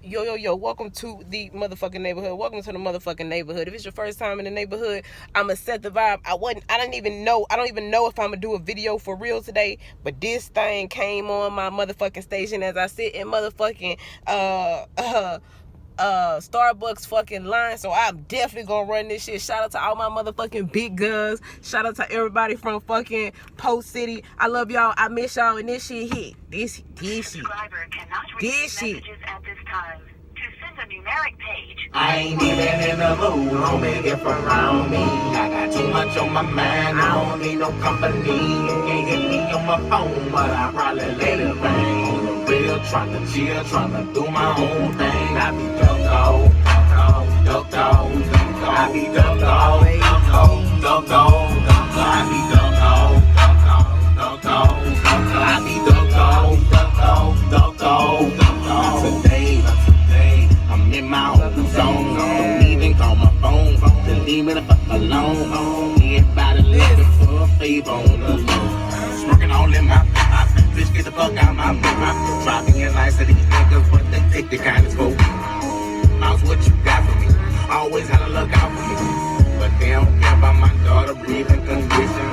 Yo, welcome to the motherfucking neighborhood. Welcome to the motherfucking neighborhood. If it's your first time in the neighborhood, I'ma set the vibe. I don't even know if I'ma do a video for real today, but this thing came on my motherfucking station as I sit in motherfucking Starbucks fucking line, so I'm definitely gonna run this shit. Shout out to all my motherfucking big guns. Shout out to everybody from fucking Post City. I love y'all. I miss y'all, and this shit hit. This shit. Messages at this time. To send a numeric page. I ain't even in the mood, homie, get around me. I got too much on my mind, I don't need no company. You can't hit me on my phone, but I probably let it rain. On the real, tryna chill, tryna do my own thing. I be duck dog. I be duck dog. I be duck dog. I be duck dog. Today, I'm in my own zone. Don't even call my phone. Just leave me the fuck alone. Everybody looking for a favor on the low. Smoking all in my bitch, get the fuck out my mouth. Dropping in lights to these niggas, but they take the kindness for me. Mouse, what you got for me? Always had to look out for me. But they don't care about my daughter breathing condition.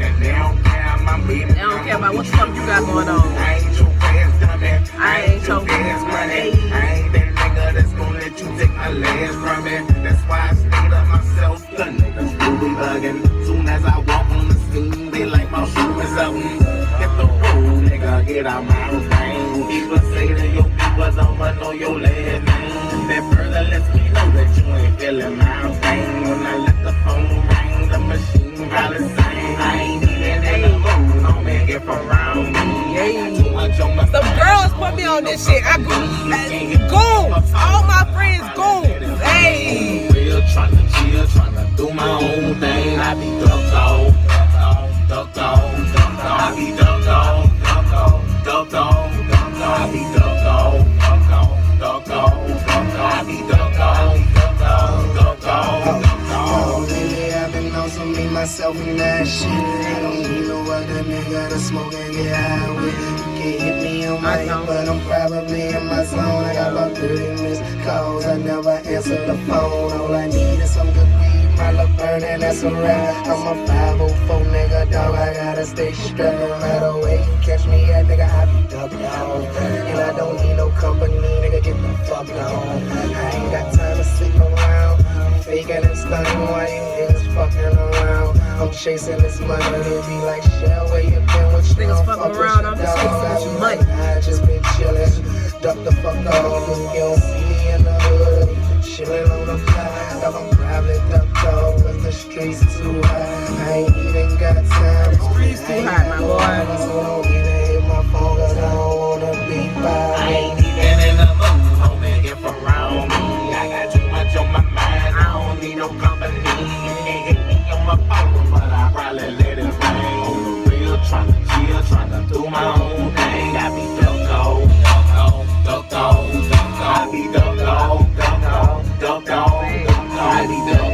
And they don't care about my breathing. They don't care about what the fuck you got going on. I ain't your ass dummy. I ain't your ass money. I ain't that nigga that's gonna let you take my last from me. That's why I stayed up myself. The niggas do be bugging. Soon as I walk on the scene, they like my shoe is something. Hit the road, nigga, get out my brain. People say that your people don't know your last name. That further lets me know that you ain't feeling my pain. When I let the phone ring, the machine probably sing. I ain't even in the mood, no man get around me. Some girls put me on this shit. I go, goons. All my friends goons. Hey. Real tryna chill, tryna do my own thing. I be duck dog. I be duck dog. I be duck dog. Lately I've been on some me, myself, and that shit. I don't need no other nigga to smoke and get high with. You can hit me on my hip, but I'm probably in my zone. I got about 30 missed calls, I never answer the phone. All I need is some good weed, my love burning, that's a wrap. I'm a 504 nigga, dog, I gotta stay strapped. No matter where you catch me at, nigga, I be ducked out. And I don't need no company, nigga, get the fuck on. I ain't got time to sleep around. Faking and stunning while you niggas fucking around. I'm chasing this money, they be like, Shell, where you been? What you Niggas done? fucking around, I'm just chasing with your money. I just been chillin', duck the fuck off. You don't see me in the hood, chillin' on the block. I'm probably ducked off, cause the streets too high. I ain't even got time. Streets too high, my boy. So don't even hit my phone, cause I don't wanna be by. I ain't even in the mood, homie, get around me. I got too much on my mind, I don't need no company. You can't hit me on my phone, but I probably let it rain. On the real, tryna chill, tryna do my own thing. I be duck dog. I be duck dog. I be duck dog. I be duck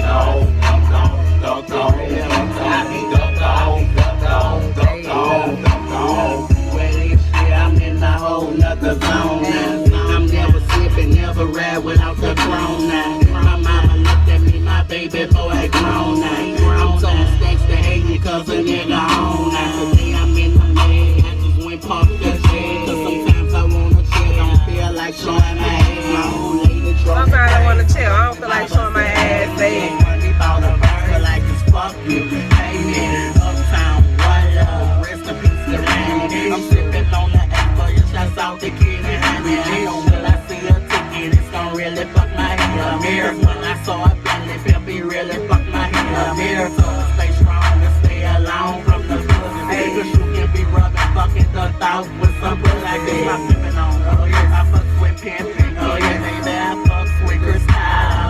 dog. Well, this shit, I'm in a whole nother zone now. I'm never slipping, never ride without the throne now. My mama looked at me, my baby boy grown now. I'm so stacks to hate me cause a nigga on now. Today I'm in the bed, I just went pump the head. Cause sometimes I wanna chill, don't feel like showing my ass. My old lady Sometimes I wanna chill. I don't feel like showing my ass, baby. money bout a bird like it's fuck you. Hey man, uptown, what love, rest in peace to Randy. I'm sipping on the apple, your shots out the kid and honey. Till I see a ticket, it's gon' really fuck my head. Cause when I saw a belly, Peppy really fuck my head. So stay strong and stay alone from the pussy. Cause you can be rubbing fucking the thoughts with some pussy. Like this, my pimpin' on. Oh yeah, I fucks with pimpin'. Oh yeah, baby, I fucks with Crystal. I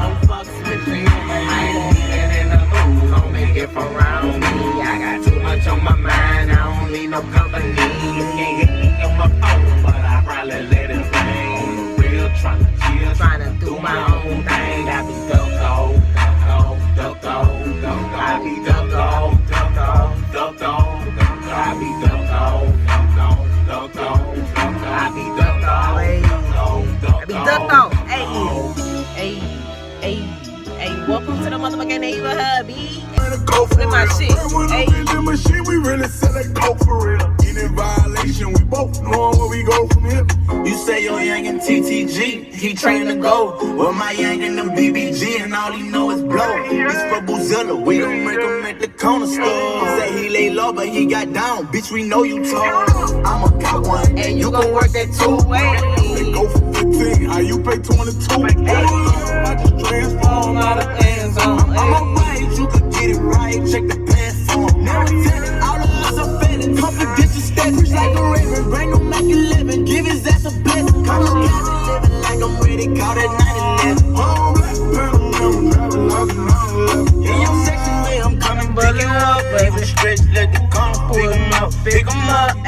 don't fucks with me. I ain't even in the mood, don't make it around me. I got too much on my mind, I don't need no company. You can't hit me on my phone, but I probably let it rain. On the real, tryna chill, Tryna do my own thing. I be duck dog. I be duck dog. I be duck dog. I be duck dog. I be ducked off. motherfucking neighborhood, B. Go for Look at my real. shit. When Hey. I'm in the machine, we really sell that coke for real. In violation, we both knowing where we go from here. You say your young and TTG, he trained to go. Well, my young and them BBG, and all he know is blow. It's for Boozilla, we don't make him at the corner store. Say he lay low, but he got down. Bitch, we know you tall. I'ma got one, And you gon' work that 2 ways. They go for 15, how you pay 22? I just transform out of hands on. I'm alright, you can get it right, check the platform. Never tell it, all of us are failing. Confidential steps, like a raven, bring no Mac 11. Give his ass a blessing. Come on, guys, living like I'm ready, call that 911. Oh, black pedal, never like a 911. In your section, where I'm coming, pick you up, baby. Stretch, let the car pick 'em up,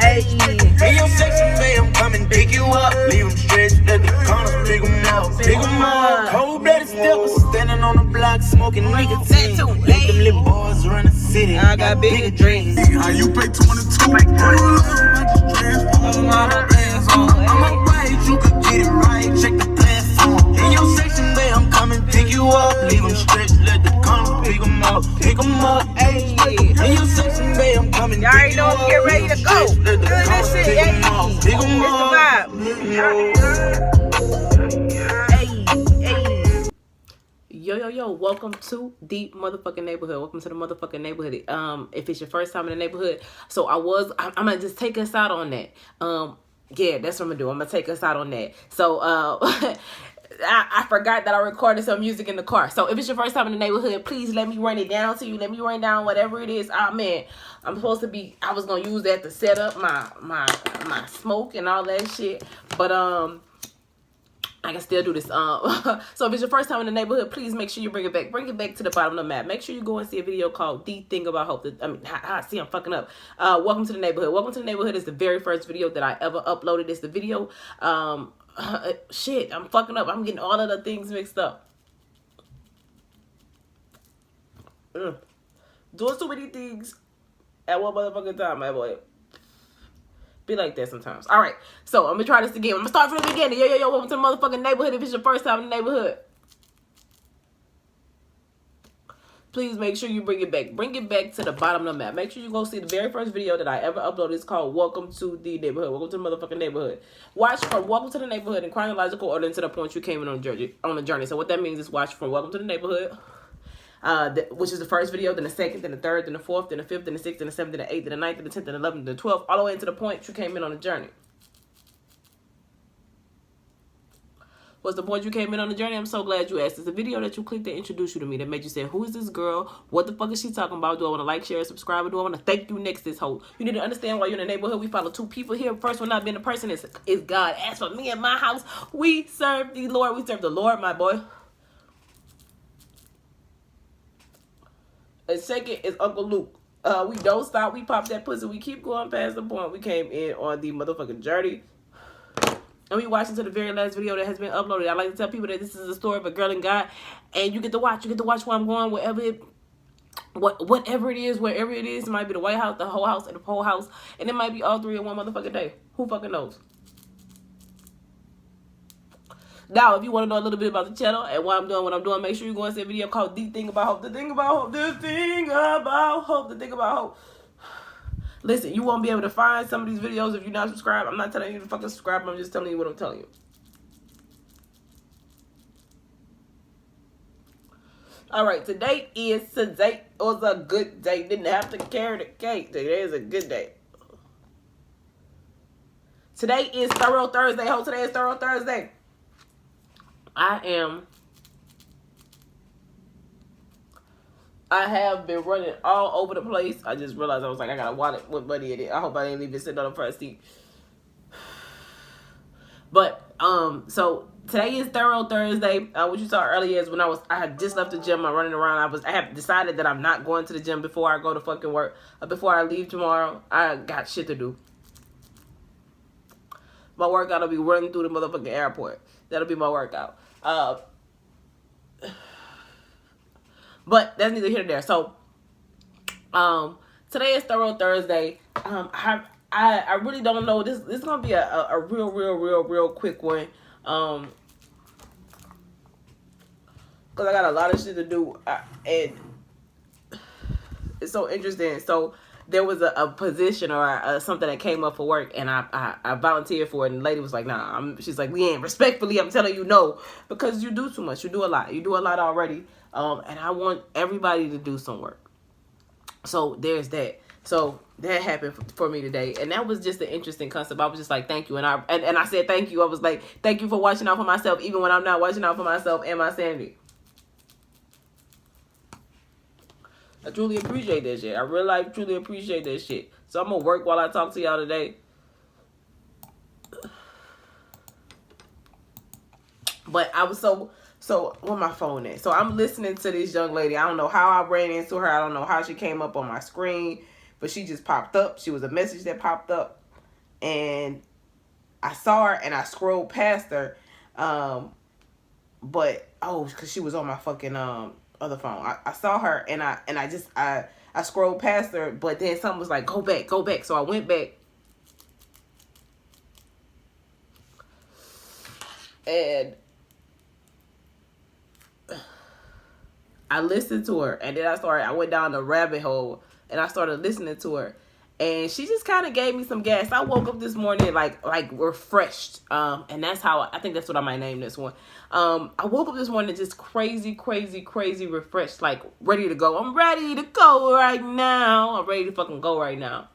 ayy. In your section, where I'm coming, pick you up, leave 'em stretch, let the corners pick 'em up, Cold-blooded steppers, standing on the block, smoking nicotine. Let them little boys run the city. I got bigger dreams. How you pay 22? I just transform out of hands on. I'm alright, you can get it right, check the platform. In your section, where I'm coming, pick you up, leave 'em stretch, let the corners pick 'em up, ayy. In your section, where I'm coming, Y'all already know I'm getting ready to go. Do this shit, ayy. pick 'em It's the up. vibe. Hey. Yo, welcome to the motherfucking neighborhood. Welcome to the motherfucking neighborhood. If it's your first time in the neighborhood, so I'm gonna just take us out on that. Yeah, that's what I'm gonna do. I'm gonna take us out on that. So, I forgot that I recorded some music in the car. So if it's your first time in the neighborhood, please let me run it down to you. Let me run down whatever it is. Oh man, I was gonna use that to set up my smoke and all that shit. But I can still do this. So if it's your first time in the neighborhood, please make sure you bring it back to the bottom of the map. Make sure you go and see a video called "The Thing About Hope." I'm fucking up. Welcome to the neighborhood. Welcome to the neighborhood is the very first video that I ever uploaded. It's the video. Shit, I'm fucking up. I'm getting all of the things mixed up. Doing so many things at one motherfucking time, my boy. Be like that sometimes. All right, so I'm gonna try this again. I'm gonna start from the beginning. Yo, welcome to the motherfucking neighborhood. If it's your first time in the neighborhood, please make sure you bring it back to the bottom of the map. Make sure you go see the very first video that I ever uploaded. It's called "Welcome to the Neighborhood." Welcome to the motherfucking neighborhood. Watch from "Welcome to the Neighborhood" in chronological order until the point you came in on the journey. So what that means is watch from "Welcome to the Neighborhood," which is the first video, then the second, then the third, then the fourth, then the fifth, then the sixth, then the seventh, then the eighth, then the ninth, then the 10th, then the 11th, then the 12th, all the way into the point you came in on the journey. What's the point you came in on the journey? I'm so glad you asked. It's a video that you clicked that introduced you to me, that made you say, who is this girl? What the fuck is she talking about? Do I want to like, share, subscribe, or do I want to thank you next this whole? You need to understand why you're in the neighborhood. We follow two people here. First one not being a person is God. As for me and my house, we serve the Lord. We serve the Lord, my boy. And second is Uncle Luke. We don't stop. We pop that pussy. We keep going past the point we came in on the motherfucking journey. And we watched into the very last video that has been uploaded. I like to tell people that this is a story of a girl and God. And you get to watch. You get to watch where I'm going, whatever it is, wherever it is. It might be the White House, the whole house, and the whole house. And it might be all three in one motherfucking day. Who fucking knows? Now, if you want to know a little bit about the channel and why I'm doing what I'm doing, make sure you go and see a video called "The Thing About Hope." The Thing About Hope. The Thing About Hope. The Thing About Hope. Listen, you won't be able to find some of these videos if you're not subscribed. I'm not telling you to fucking subscribe. I'm just telling you what I'm telling you. All right, today was a good day. Didn't have to carry the cake. Today is a good day. Today is Thorough Thursday. Today is Thorough Thursday. I have been running all over the place. I just realized I was like, I got a wallet with money in it. I hope I didn't leave it sitting on the front seat. But so today is Thorough Thursday. What you saw earlier is when I had just left the gym. I'm running around. I have decided that I'm not going to the gym before I go to fucking work. Before I leave tomorrow, I got shit to do. My workout will be running through the motherfucking airport. That'll be my workout. But that's neither here nor there. So, today is Thorough Thursday. I really don't know. This is gonna be a real quick one. Cause because I got a lot of shit to do, and it's so interesting. So there was a position or something that came up for work, and I volunteered for it, and the lady was like, nah. She's like, Leanne, respectfully, I'm telling you no, because you do too much. You do a lot. You do a lot already, and I want everybody to do some work. So there's that. So that happened for me today, and that was just an interesting concept. I was just like, thank you, and I said thank you. I was like, thank you for watching out for myself, even when I'm not watching out for myself and my sanity. I truly appreciate that shit. I really truly appreciate that shit. So I'm gonna work while I talk to y'all today. But I was so where my phone at? So I'm listening to this young lady. I don't know how I ran into her. I don't know how she came up on my screen, but she just popped up. She was a message that popped up, and I saw her and I scrolled past her. But because she was on my fucking other phone. I saw her and I scrolled past her, but then something was like, go back. So I went back. And I listened to her, and then I went down the rabbit hole, and I started listening to her, and she just kind of gave me some gas. I woke up this morning like refreshed, and that's how I think that's what I might name this one. I woke up this morning just crazy refreshed, like ready to go. I'm ready to go right now. I'm ready to fucking go right now.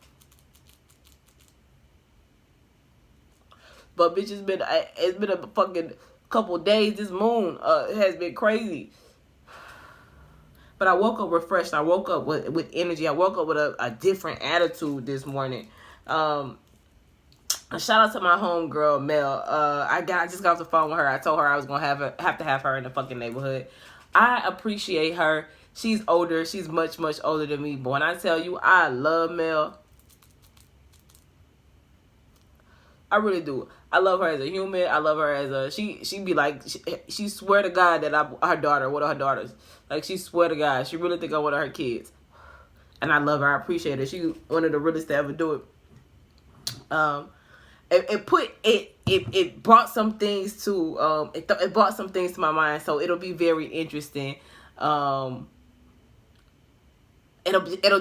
But bitch, it's been a fucking couple days. This moon has been crazy. But I woke up refreshed. I woke up with energy. I woke up with a different attitude this morning. Shout out to my homegirl, Mel. I just got off the phone with her. I told her I was going to have to have her in the fucking neighborhood. I appreciate her. She's older. She's much older than me. But when I tell you I love Mel, I really do. I love her as a human. I love her as a she be like she swear to God that I'm her daughter, one of her daughters. Like she swear to God, she really think I'm one of her kids. And I love her. I appreciate her. She one of the realest to ever do it. It brought some things to it brought some things to my mind. So it'll be very interesting. It'll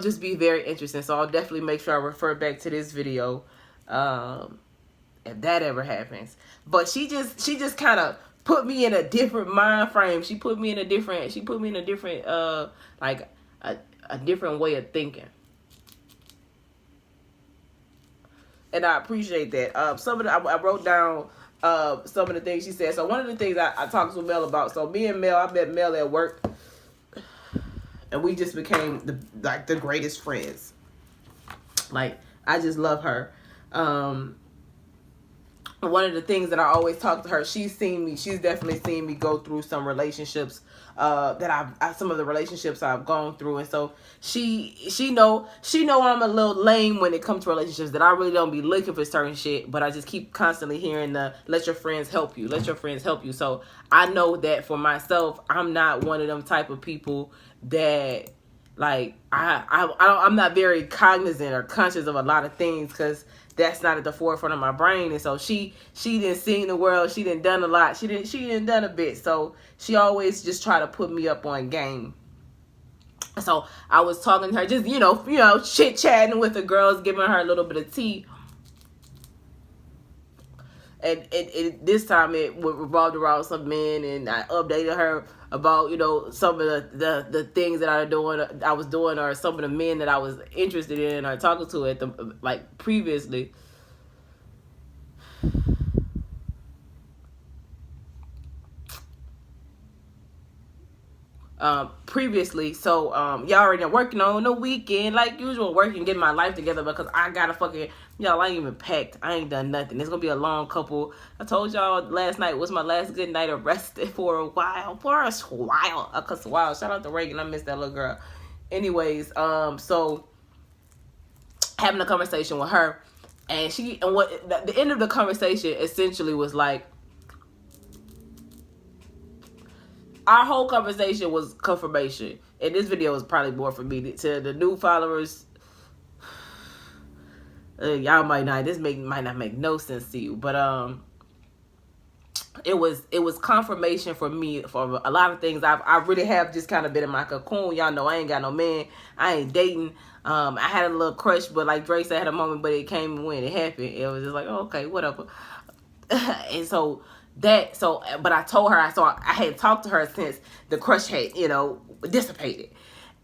just be very interesting. So I'll definitely make sure I refer back to this video. If that ever happens. But she just kind of put me in a different mind frame. She put me in a different like a different way of thinking. And I appreciate that. I wrote down some of the things she said. So one of the things I talked to Mel about. So me and Mel, I met Mel at work, and we just became the greatest friends. Like I just love her. One of the things that I always talk to her, she's definitely seen me go through some relationships some of the relationships I've gone through, and so she know I'm a little lame when it comes to relationships, that I really don't be looking for certain shit, but I just keep constantly hearing let your friends help you, let your friends help you. So I know that for myself, I'm not one of them type of people that like I'm not very cognizant or conscious of a lot of things, because that's not at the forefront of my brain. And so she didn't seen the world. She didn't done a lot. She didn't done a bit. So she always just try to put me up on game. So I was talking to her, just, chit chatting with the girls, giving her a little bit of tea. And this time it revolved around some men, and I updated her about, some of the things that I was doing, or some of the men that I was interested in or talking to at the previously. So y'all already working on the weekend like usual, working, getting my life together, because I gotta fucking, y'all, I ain't even packed. I ain't done nothing. It's gonna be a long couple. I told y'all last night was my last good night of resting for a while. Shout out to Reagan. I miss that little girl. Anyways, so having a conversation with her, and the end of the conversation essentially was like, our whole conversation was confirmation. And this video was probably more for me. To the new followers, y'all might not, might not make no sense to you. But it was confirmation for me for a lot of things. I really have just kind of been in my cocoon. Y'all know I ain't got no man. I ain't dating. I had a little crush, but like Drake said, I had a moment, but it came and went. It happened. It was just like, oh, okay, whatever. And so but I told her, I had talked to her since the crush had, dissipated.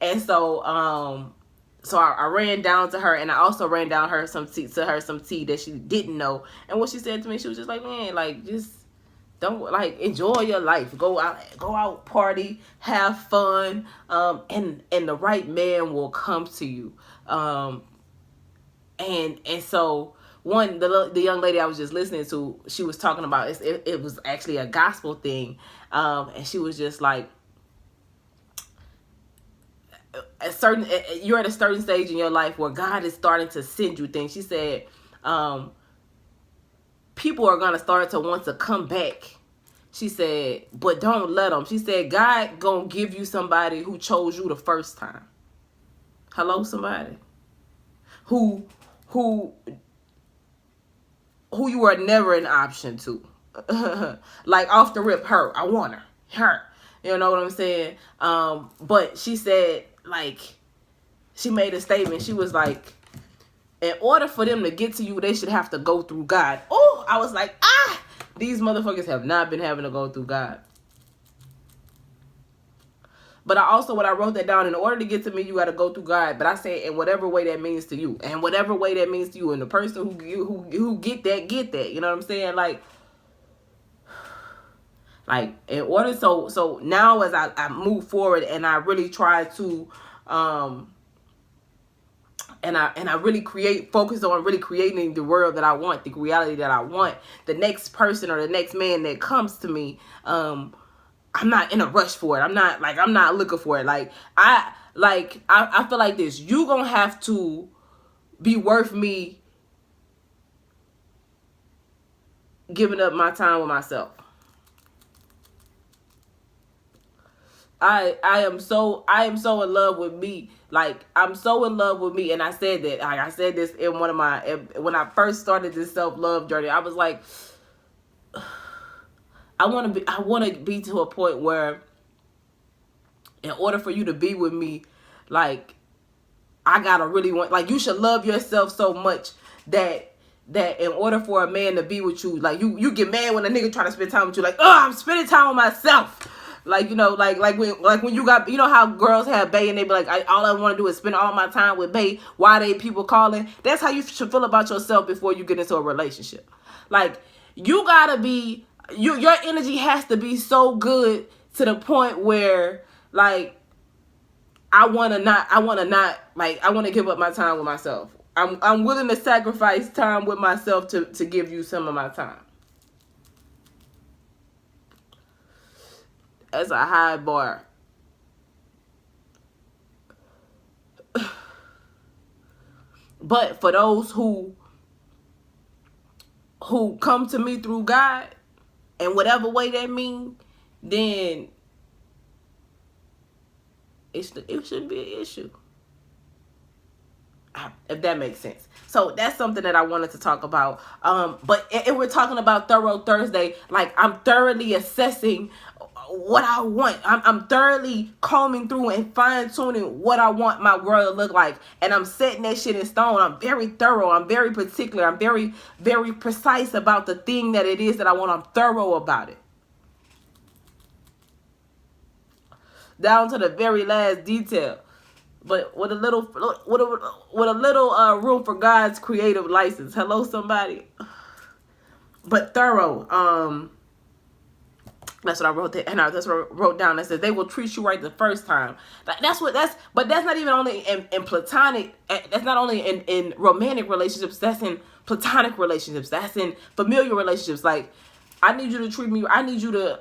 And so, so I ran down to her, and I also ran down some tea that she didn't know. And what she said to me, she was just like, man, like, just don't, like, enjoy your life. Go out, party, have fun, and the right man will come to you. And so the young lady I was just listening to, she was talking about it was actually a gospel thing, and she was just like, you're at a certain stage in your life where God is starting to send you things. She said, people are going to start to want to come back. She said, but don't let them. She said, God going to give you somebody who chose you the first time. Hello, somebody who you were never an option to. Like off the rip, I want her. You know what I'm saying? But she said, like, she made a statement. She was like, in order for them to get to you, they should have to go through God. Oh, I was like, these motherfuckers have not been having to go through God. But when I wrote that down, in order to get to me, you got to go through God. But I say, in whatever way that means to you, and whatever way that means to you, and the person who get that. You know what I'm saying? Like in order, so now as I move forward and I really try to, and I really focus on really creating the world that I want, the reality that I want, the next person or the next man that comes to me, I'm not in a rush for it. I'm not looking for it. I feel like this. You gonna have to be worth me giving up my time with myself. I am so in love with me. Like, I'm so in love with me. And I said that. Like, I said this in when I first started this self-love journey. I was like, I want to be to a point where, in order for you to be with me, like, I gotta really want, like, you should love yourself so much that in order for a man to be with you, like, you get mad when a nigga try to spend time with you, like, oh, I'm spending time with myself. Like, like when you got, how girls have bae and they be like, all I want to do is spend all my time with bae. Why they people calling? That's how you should feel about yourself before you get into a relationship. Like, you gotta be, your energy has to be so good to the point where, like, I want to give up my time with myself. I'm willing to sacrifice time with myself to give you some of my time. That's a high bar. But for those who come to me through God, and whatever way that mean, then it shouldn't be an issue. If that makes sense. So that's something that I wanted to talk about. But we're talking about Thorough Thursday. Like, I'm thoroughly assessing what I want. I'm thoroughly combing through and fine-tuning what I want my world to look like. And I'm setting that shit in stone. I'm very thorough. I'm very particular. I'm very, very precise about the thing that it is that I want. I'm thorough about it. Down to the very last detail. But with a little room for God's creative license. Hello, somebody. But thorough. That's what I wrote there, and that's what I wrote down. That says they will treat you right the first time. But that's not even only in platonic. That's not only in romantic relationships. That's in platonic relationships. That's in familiar relationships. Like, I need you to treat me. I need you to.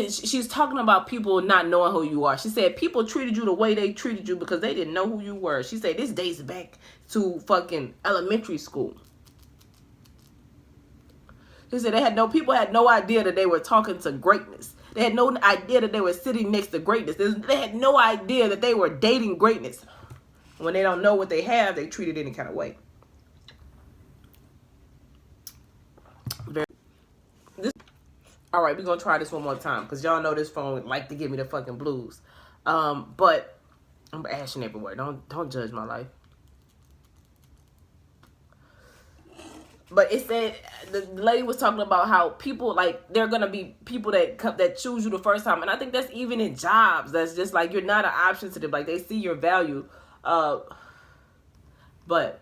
She's talking about people not knowing who you are. She said people treated you the way they treated you because they didn't know who you were. She said this dates back to fucking elementary school. She said people had no idea that they were talking to greatness. They had no idea that they were sitting next to greatness. They had no idea that they were dating greatness. When they don't know what they have, they treat it any kind of way. All right, we're going to try this one more time because y'all know this phone like to give me the fucking blues. But I'm ashing everywhere. Don't judge my life. But it said, the lady was talking about how people, like, there are going to be people that choose you the first time. And I think that's even in jobs. That's just like, you're not an option to them. Like, they see your value. But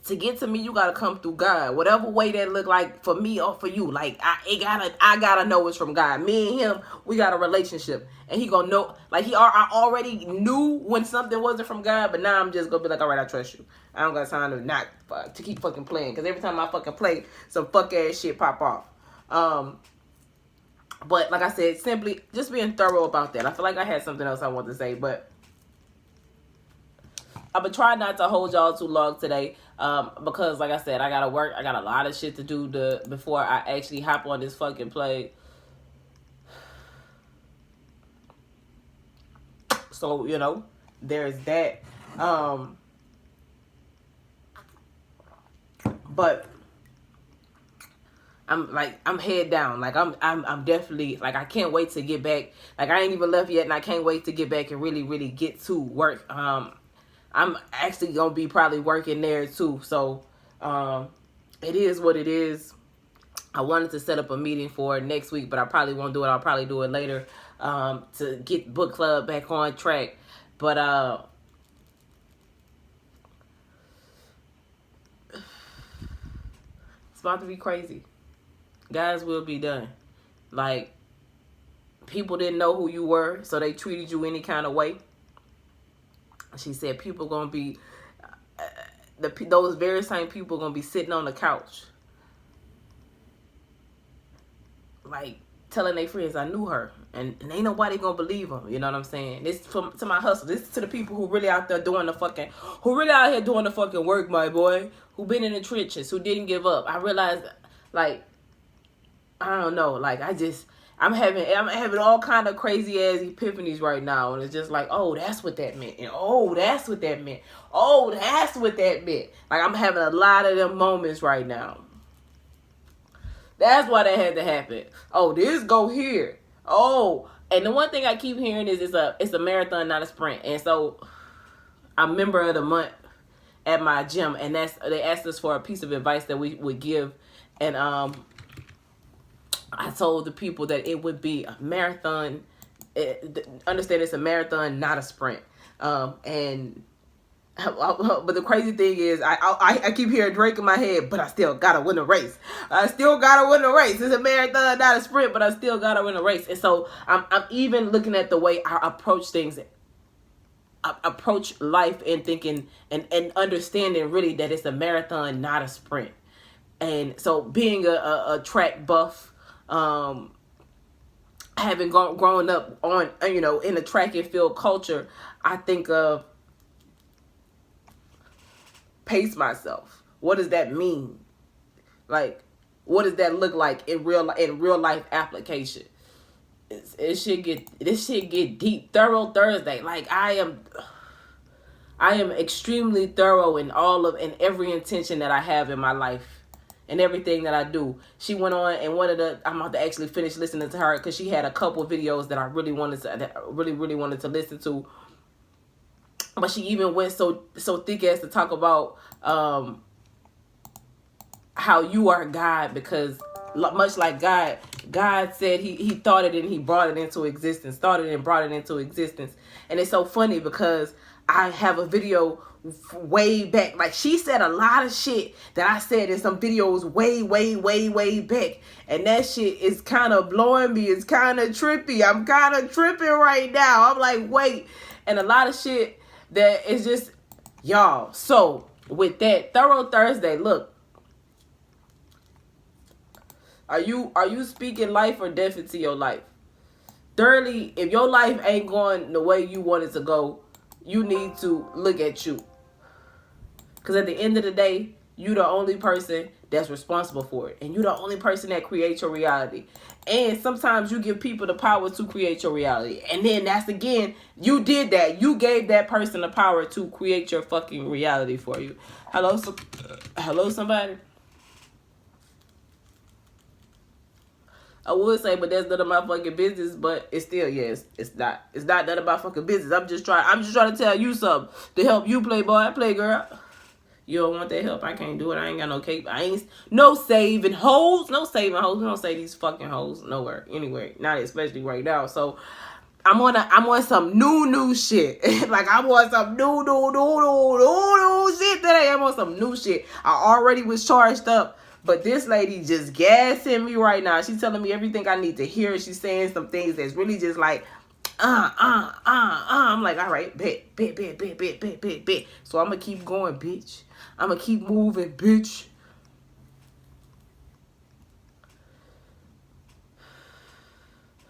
to get to me, you gotta come through God. Whatever way that look like for me or for you. Like, I gotta know it's from God. Me and him, we got a relationship. And he gonna know, like, I already knew when something wasn't from God, but now I'm just gonna be like, all right, I trust you. I don't got time to keep fucking playing. Because every time I fucking play, some fuck ass shit pop off. But like I said, simply just being thorough about that. I feel like I had something else I wanted to say, but I'm going to try not to hold y'all too long today because, like I said, I got to work. I got a lot of shit to do before I actually hop on this fucking plane. So, you know, there's that. But I'm head down. Like, I'm definitely, like, I can't wait to get back. Like, I ain't even left yet, and I can't wait to get back and really, really get to work. I'm actually going to be probably working there too. So, it is what it is. I wanted to set up a meeting for next week, but I probably won't do it. I'll probably do it later, to get book club back on track. But, it's about to be crazy. Guys will be done. Like, people didn't know who you were, so they treated you any kind of way. She said people gonna be, those very same people gonna be sitting on the couch, like telling their friends, I knew her, and ain't nobody gonna believe them. You know what I'm saying? This to my hustle. This is to the people who really out there doing the fucking, who really out here doing the fucking work, my boy. Who been in the trenches, who didn't give up. I realized, like, I don't know, like I'm having all kind of crazy ass epiphanies right now, and it's just like, oh, that's what that meant, and oh, that's what that meant, oh, that's what that meant. Like, I'm having a lot of them moments right now. That's why that had to happen. Oh, this go here. Oh, and the one thing I keep hearing is it's a marathon, not a sprint. And so, I'm a member of the month at my gym, and they asked us for a piece of advice that we would give, and I told the people that it would be a marathon. Understand it's a marathon, not a sprint. But the crazy thing is, I keep hearing Drake in my head, but I still gotta win a race. I still gotta win a race. It's a marathon, not a sprint, but I still gotta win a race. And so I'm even looking at the way I approach things, approach life, and thinking and understanding really that it's a marathon, not a sprint. And so being a track buff, having grown up on, you know, in the track and field culture, I think of pace myself. What does that mean? Like, what does that look like in real life application? This shit get deep. Thorough Thursday. Like, I am extremely thorough in every intention that I have in my life. And everything that I do. She went on, and I'm about to actually finish listening to her because she had a couple of videos that I really wanted to listen to. But she even went so thick as to talk about how you are God, because much like God said he thought it and he brought it into existence, thought it and brought it into existence. And it's so funny because I have a video way back. Like, she said a lot of shit that I said in some videos way back. And that shit is kind of blowing me. It's kind of trippy. I'm kind of tripping right now. I'm like, wait. And a lot of shit that is just, y'all. So, with that, Thorough Thursday, look. Are you speaking life or death into your life? Thirdly, if your life ain't going the way you want it to go, you need to look at you. Because at the end of the day, you the only person that's responsible for it. And you the only person that creates your reality. And sometimes you give people the power to create your reality. And then that's, again, you did that. You gave that person the power to create your fucking reality for you. Hello, somebody? I would say, but that's none of my fucking business. But it's still, yes, it's not none of my fucking business. I'm just trying to tell you something to help you, playboy, play girl. You don't want that help? I can't do it. I ain't got no cape. I ain't no saving hoes. No saving hoes. We don't say these fucking hoes nowhere, anywhere. Not especially right now. So I'm on some new shit. Like I'm on some new shit today. I'm on some new shit. I already was charged up, but this lady just gassing me right now. She's telling me everything I need to hear. She's saying some things that's really just like, I'm like, all right, bet. So I'm gonna keep going, bitch. I'm gonna keep moving, bitch.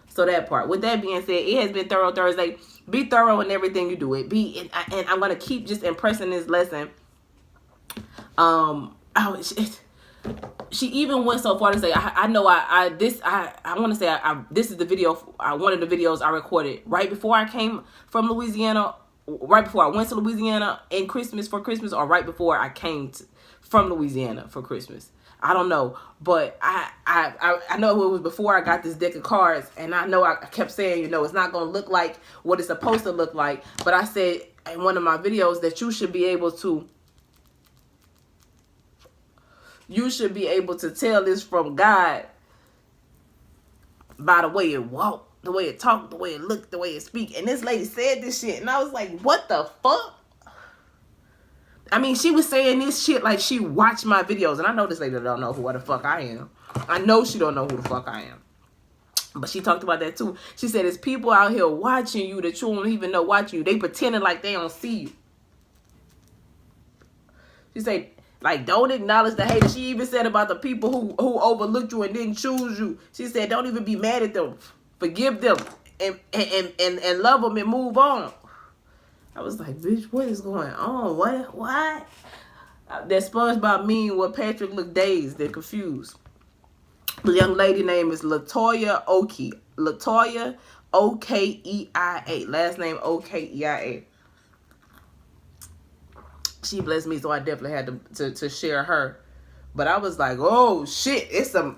So that part. With that being said, it has been Thorough Thursday. Be thorough in everything you do. And I'm gonna keep just impressing this lesson. She even went so far to say, I know I want to say this is the video, one of the videos I recorded right before I came from Louisiana, right before I went to Louisiana for Christmas, or right before I came from Louisiana for Christmas. I don't know, but I know it was before I got this deck of cards, and I know I kept saying, you know, it's not going to look like what it's supposed to look like, but I said in one of my videos that you should be able to tell this from God by the way it walked, the way it talked, the way it looked, the way it speak. And this lady said this shit, and I was like, what the fuck? I mean, she was saying this shit like she watched my videos, and I know this lady don't know who the fuck I am. I know she don't know who the fuck I am. But she talked about that too. She said, there's people out here watching you that you don't even know watching you. They pretending like they don't see you. She said, like, don't acknowledge the haters. She even said about the people who overlooked you and didn't choose you. She said, don't even be mad at them. Forgive them and love them and move on. I was like, bitch, what is going on? What? That SpongeBob meme where Patrick looked dazed and confused. The young lady name is Latoya Okeia. Latoya Okeia. Last name Okeia. She blessed me, so I definitely had to share her. But I was like, oh shit, it's some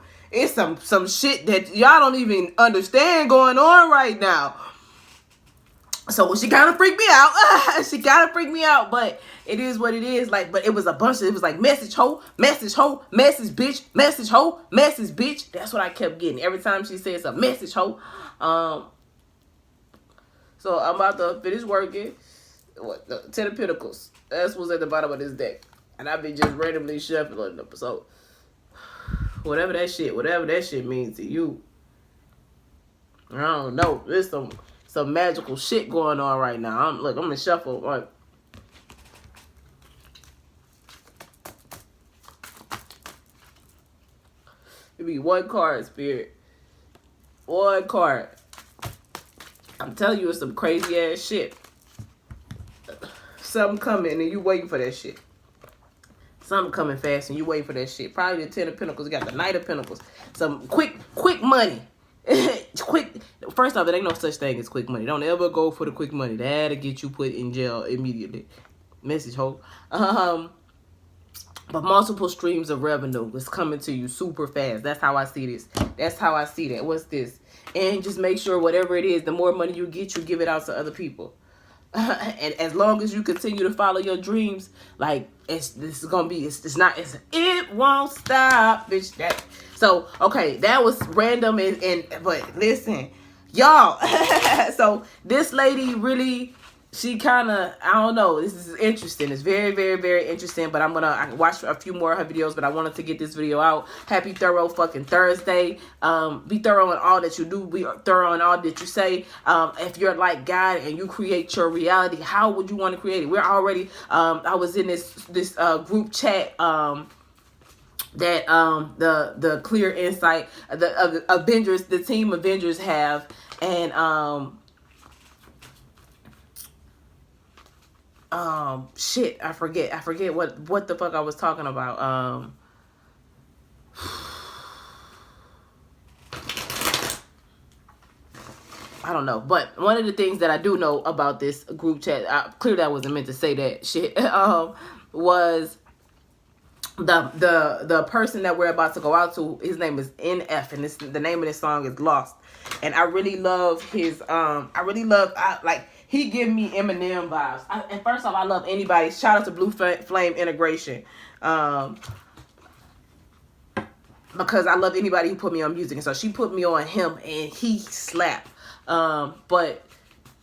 shit that y'all don't even understand going on right now. So she kind of freaked me out. But it is what it is. Like, but it was like message hoe, message bitch, message hoe, message bitch. That's what I kept getting every time she says a message hoe. So I'm about to finish working. The 10 of Pentacles. That's what's at the bottom of this deck. And I've been just randomly shuffling them. So whatever that shit means to you, I don't know. There's some magical shit going on right now. I'm gonna shuffle. Like, it be one card, Spirit. One card. I'm telling you, it's some crazy ass shit. Something coming and you waiting for that shit. Something coming fast and you waiting for that shit. Probably the 10 of Pentacles. You got the Knight of Pentacles. Some quick money. Quick. First off, there ain't no such thing as quick money. Don't ever go for the quick money. That'll get you put in jail immediately. Message hoe. But multiple streams of revenue is coming to you super fast. That's how I see this. That's how I see that. What's this? And just make sure whatever it is, the more money you get, you give it out to other people. And as long as you continue to follow your dreams, like it won't stop, bitch. So okay, that was random but listen, y'all. So this lady really, she kind of, I don't know, this is interesting. It's very, very, very interesting. But I watched a few more of her videos, but I wanted to get this video out. Happy Thorough fucking Thursday. Be thorough in all that you do. Be thorough in all that you say. If you're like God and you create your reality, how would you want to create it? We're already, I was in this group chat, that the Clear Insight, the Avengers, the team Avengers have, and shit, I forget what the fuck I was talking about. I don't know, but one of the things that I do know about this group chat, clearly I wasn't meant to say that shit, was the person that we're about to go out to, his name is NF, and the name of this song is Lost. And I really love his he give me Eminem vibes. And first off, I love anybody. Shout out to Blue Flame Integration. Because I love anybody who put me on music. And so she put me on him, and he slapped. But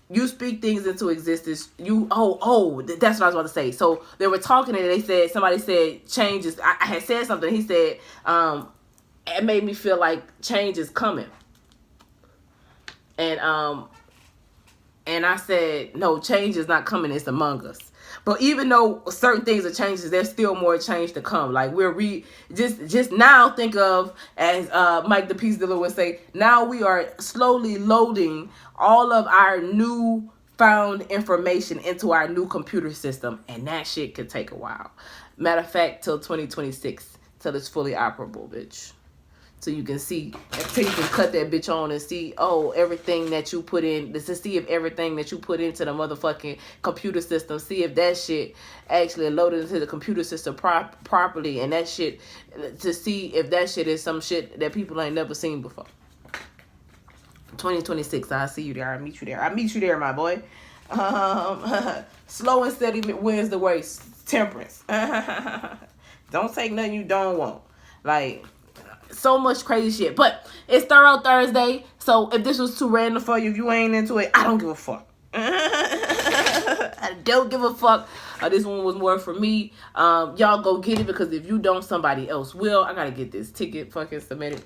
you speak things into existence. That's what I was about to say. So they were talking, and somebody said change is, I had said something. He said, it made me feel like change is coming. And I said, no, change is not coming. It's among us. But even though certain things are changes, there's still more change to come. Like just now think of, as Mike the Peace Dealer would say, now we are slowly loading all of our new found information into our new computer system. And that shit could take a while. Matter of fact, till 2026, till it's fully operable, bitch. So you can see, until you can cut that bitch on and see, everything that you put in, to see if everything that you put into the motherfucking computer system, see if that shit actually loaded into the computer system properly, and that shit, to see if that shit is some shit that people ain't never seen before. 2026, I'll see you there. I'll meet you there, my boy. Slow and steady wins the race. Temperance. Don't take nothing you don't want. Like, so much crazy shit. But it's Thorough Thursday, so if this was too random for you, if you ain't into it, I don't give a fuck. I don't give a fuck. This one was more for me. Y'all go get it, because if you don't, somebody else will. I gotta get this ticket fucking submitted.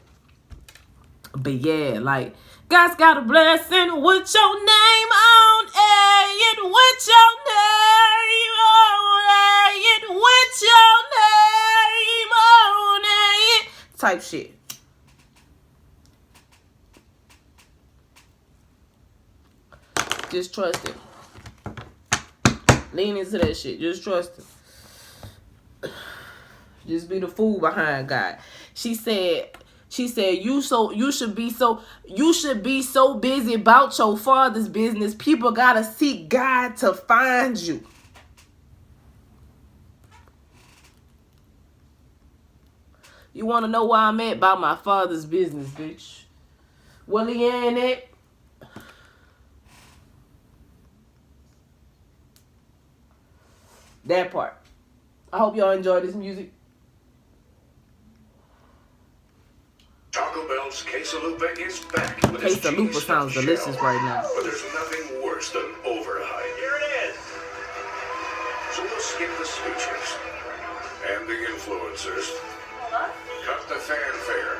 But yeah, like, God's got a blessing with your name on it, with your name on it, with your name on it, type shit. Just trust it. Lean into that shit. Just trust it. Just be the fool behind God. She said you should be so busy about your father's business. People gotta seek God to find you. You wanna know why I'm at? About my father's business, bitch. Well, he ain't it. That part. I hope y'all enjoy this music. Taco Bell's Quesalupa is back. Quesalupa sounds delicious right now. But there's nothing worse than overhype. Here it is. So we'll skip the speeches and the influencers. Cut the fanfare.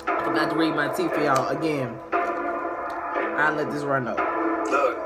I forgot to read my teeth for y'all again. I'll let this run up. Look,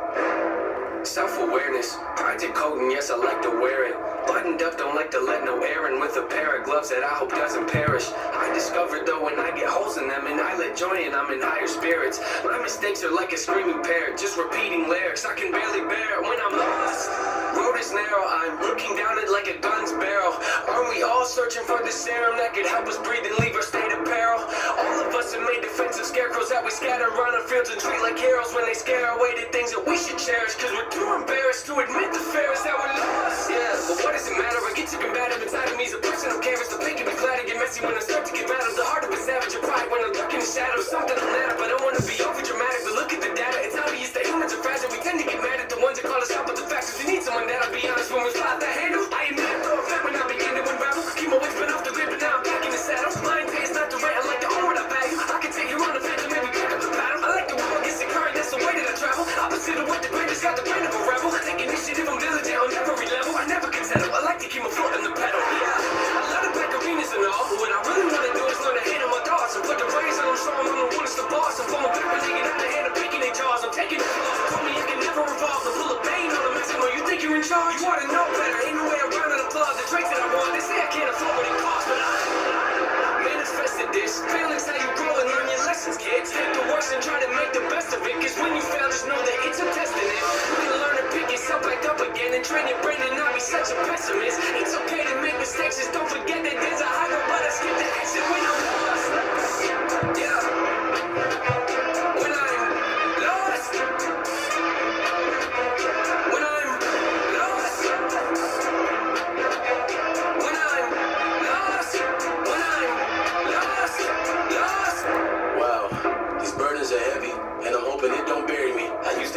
self-awareness, project coating, yes, I like to wear it. Buttoned up, don't like to let no air in, with a pair of gloves that I hope doesn't perish. I discovered though when I get holes in them, and I let joy in, I'm in higher spirits. My mistakes are like a screaming parrot, just repeating lyrics I can barely bear when I'm lost. Road is narrow, I'm looking down it like a gun's barrel. Aren't we all searching for the serum that could help us breathe and leave our state of peril? All of us have made defensive scarecrows that we scatter around our fields and treat like heroes when they scare away the things that we should cherish, cause we're too embarrassed to admit the fear is that we're lost. Yeah, but what does it matter? I get too combative inside of me. Is a person of canvas. The pain can be flat and get messy when I start to get mad. I'm the heart of a savage. Your pride when I lurk in the shadows. Something I'm mad at, but I don't want to be over dramatic. But look at the data. It's obvious that humans are fragile. We tend to get mad at the ones that call us out, but the fact is we need someone that'll be honest when we fly out the handle. I admit I throw a fit when I begin to unravel. Keep my wings been off the grid, but now I'm back in the saddle. Mine pay is not the right. I like to own what I value. I can take you on the fence and maybe pick up the paddle. I like to walk against the current. That's the way that I travel. Opposite of what the greatest got the brain of a rebel. Take initiative. I'm diligent on every level. I never can settle. I like to keep my foot on the pedal. Yeah, I love the back arenas and all. What I really want to do is learn to hit on my thoughts and put the praise on them, so I'm the one that's the boss. I'm from a back when they get out of hand and picking their jaws. I'm taking the flaws. Told me I can never revolve. The pull of pain on the maximum. You think you're in charge? You ought to know better. Ain't no way around an applause. The traits that I want. They say I can't afford what it costs, but I manifested this. Failing's how you grow and learn your lessons, kids. Take the worst and try to make the best of it, cause when you fail, just know that it's a test in it. You can learn to pick yourself back up again and train your brain to not be such a pessimist. It's okay to make mistakes, just don't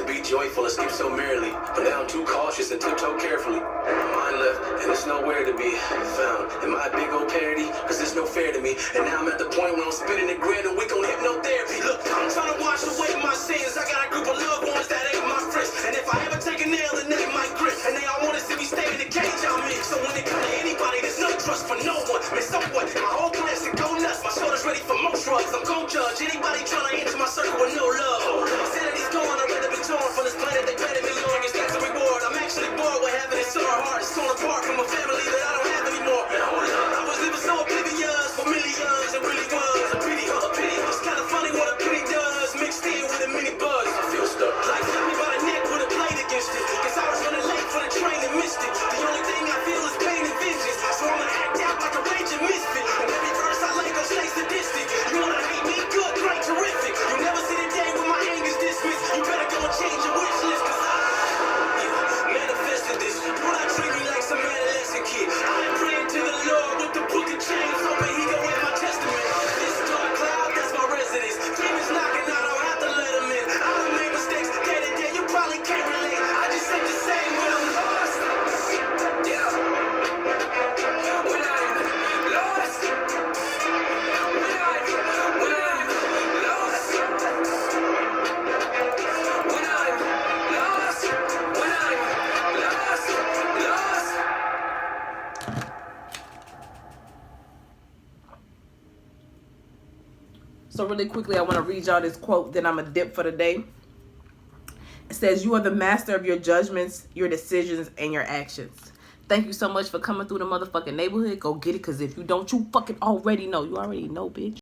be joyful and skip so merrily. But now I'm too cautious and tiptoe carefully. My mind left, and it's nowhere to be found. Am I a big old parody? Cause it's no fair to me. And now I'm at the point where I'm spending a grand a week on hypnotherapy. Look, I'm trying to wash away my sins. I got a group of loved ones that ain't my friends. And if I ever take a nail, then they might grip. And they all want to see me stay in the cage I'm in. So when it comes to anybody, there's no trust for no one. Man, somewhat, my whole class to go nuts. My shoulders ready for more drugs. I'm gon' judge anybody trying to enter my circle with no love. My sanity's gone, I'd rather be torn from this planet they planted me on. It's that's a reward. I'm actually bored with having it so hard. It's torn apart from a family that I don't have anymore. Man, hold up. I was living so oblivious for millions. It really was a pity, a pity. It's kind of funny what a pity does, mixed in with a mini buzz. I feel stuck. Life got me by the neck with a blade against it. Cause I was running late for the train and missed it. The only thing I feel is pain and vengeance. So I'ma act out like a raging misfit. And every verse I like, I'll stay sadistic. You wanna hate me? Good, great, terrific. You'll never see the day when my anger's dismissed. You better go and change your wish list. Cause I manifested this. Do not treat me like some adolescent kid. I am praying to the Lord with the book of chains. Hoping he gon' read my testament. This dark cloud, that's my residence. Demons knocking, I don't have to let them in. I done made mistakes day to day, you probably can't relate. I just said the same when I'm lost. Yeah. When I'm lost. When I'm lost. When I'm lost. When I'm lost. So really quickly, I want to read y'all this quote, then I'm a dip for the day. It says, "You are the master of your judgments, your decisions, and your actions." Thank you so much for coming through the motherfucking neighborhood. Go get it, because if you don't, you fucking already know. You already know, bitch.